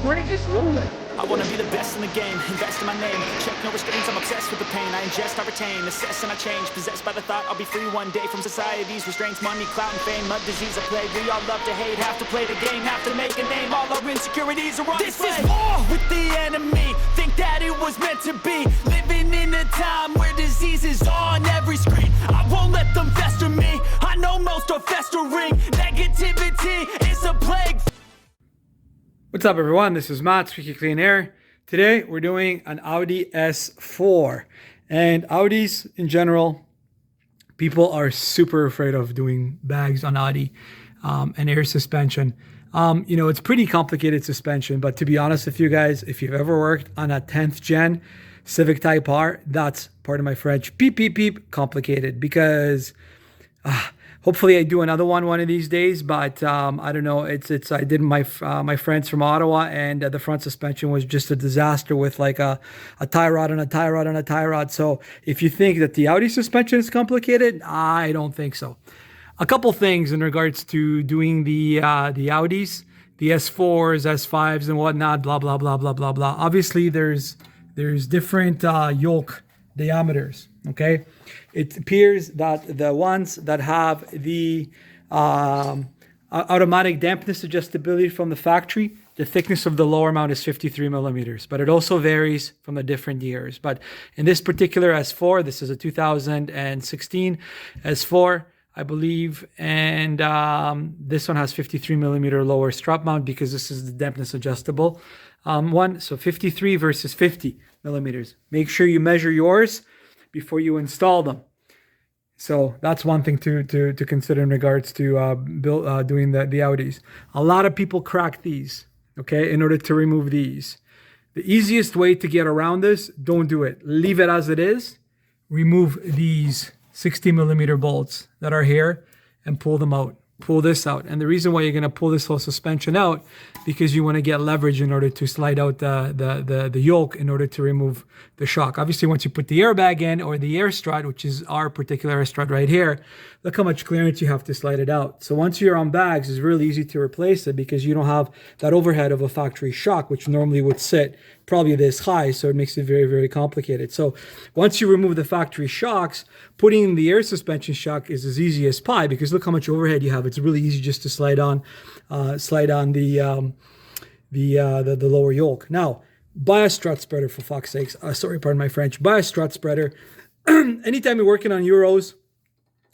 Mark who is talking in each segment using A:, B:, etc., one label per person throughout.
A: recording just a little bit.
B: I wanna be the best in the game, invest in my name. Check no restraints, I'm obsessed with the pain. I ingest, I retain, assess and I change. Possessed by the thought I'll be free one day from society's restraints. Money, clout and fame, mud, disease, a plague. We all love to hate, have to play the game, have to make a name. All our insecurities are on display. This is war with the enemy, think that it was meant to be. Living in a time where disease is on every screen. I won't let them fester me, I know most are festering. Negativity is a plague.
A: What's up, everyone? This is Matt, Squeaky Clean Air. Today we're doing an Audi S4, and Audis in general, people are super afraid of doing bags on Audi and air suspension. It's pretty complicated suspension, but to be honest with you guys, if you've ever worked on a 10th gen Civic Type R, that's, pardon my French, beep beep beep complicated, because hopefully I do another one of these days, but I don't know. I did my friends from Ottawa, and the front suspension was just a disaster with like a tie rod and a tie rod and a tie rod. So if you think that the Audi suspension is complicated, I don't think so. A couple things in regards to doing the Audis, the S4s, S5s, and whatnot. Blah blah blah blah blah blah. Obviously, there's different yoke diameters. Okay, it appears that the ones that have the automatic dampness adjustability from the factory, the thickness of the lower mount is 53 millimeters, but it also varies from the different years. But in this particular S4, this is a 2016 S4, I believe, and this one has 53 millimeter lower strap mount because this is the dampness adjustable one. So 53 versus 50 millimeters. Make sure you measure yours before you install them. So that's one thing to consider in regards to doing the Audis. A lot of people crack these, okay, in order to remove these. The easiest way to get around this, don't do it. Leave it as it is. Remove these 60 millimeter bolts that are here and pull them out. Pull this out. And the reason why you're going to pull this whole suspension out, because you want to get leverage in order to slide out the yoke in order to remove the shock. Obviously, once you put the airbag in, or the air strut, which is our particular air strut right here, look how much clearance you have to slide it out. So once you're on bags, it's really easy to replace it because you don't have that overhead of a factory shock, which normally would sit probably this high, so it makes it very, very complicated. So once you remove the factory shocks, putting the air suspension shock is as easy as pie, because look how much overhead you have. It's really easy just to slide on the lower yoke. Now, buy a strut spreader, for fuck's sakes. Sorry, pardon my French. Buy a strut spreader. Anytime you're working on Euros,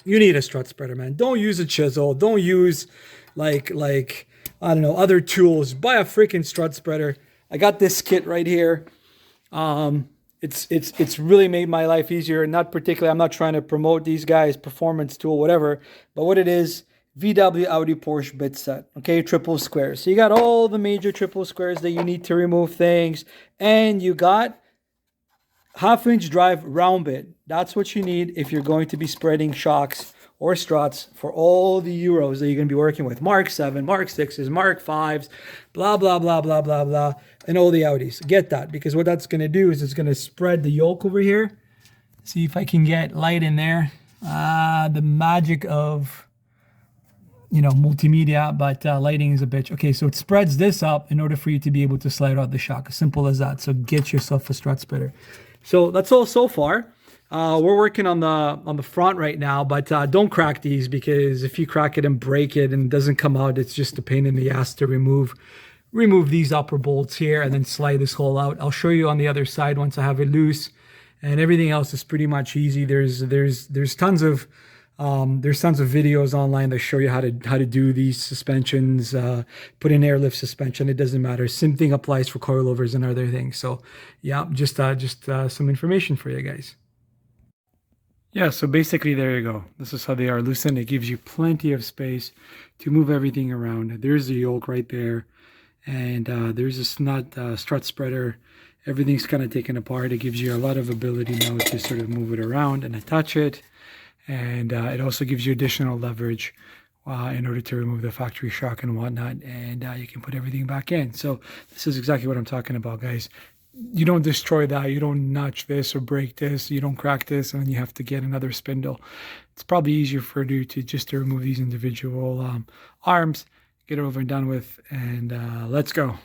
A: you need a strut spreader, man. Don't use a chisel. Don't use like I don't know, other tools. Buy a freaking strut spreader. I got this kit right here. It's really made my life easier. Not particularly, I'm not trying to promote these guys, performance tool, whatever. But what it is, VW Audi Porsche bit set, okay, triple squares. So you got all the major triple squares that you need to remove things, and you got half-inch drive round bit. That's what you need if you're going to be spreading shocks or struts for all the Euros that you're going to be working with. Mark 7, Mark 6s, Mark 5s, blah, blah, blah, blah, blah, blah, and all the Audis. Get that, because what that's going to do is it's going to spread the yoke over here. See if I can get light in there. The magic of, multimedia, but lighting is a bitch. Okay, so it spreads this up in order for you to be able to slide out the shock. As simple as that. So get yourself a strut spreader. So that's all so far. We're working on the front right now, but don't crack these, because if you crack it and break it and it doesn't come out, it's just a pain in the ass to remove these upper bolts here and then slide this hole out. I'll show you on the other side once I have it loose, and everything else is pretty much easy. There's tons of videos online that show you how to do these suspensions, put in airlift suspension. It doesn't matter. Same thing applies for coilovers and other things. So yeah, just some information for you guys. Yeah, so basically there you go. This is how they are loosened. It gives you plenty of space to move everything around. There's the yoke right there, and there's this strut spreader. Everything's kind of taken apart. It gives you a lot of ability now to sort of move it around and attach it. And it also gives you additional leverage in order to remove the factory shock and whatnot. And you can put everything back in. So this is exactly what I'm talking about, guys. You don't destroy that. You don't notch this or break this. You don't crack this, and then you have to get another spindle. It's probably easier for you to remove these individual arms, get it over and done with, and let's go.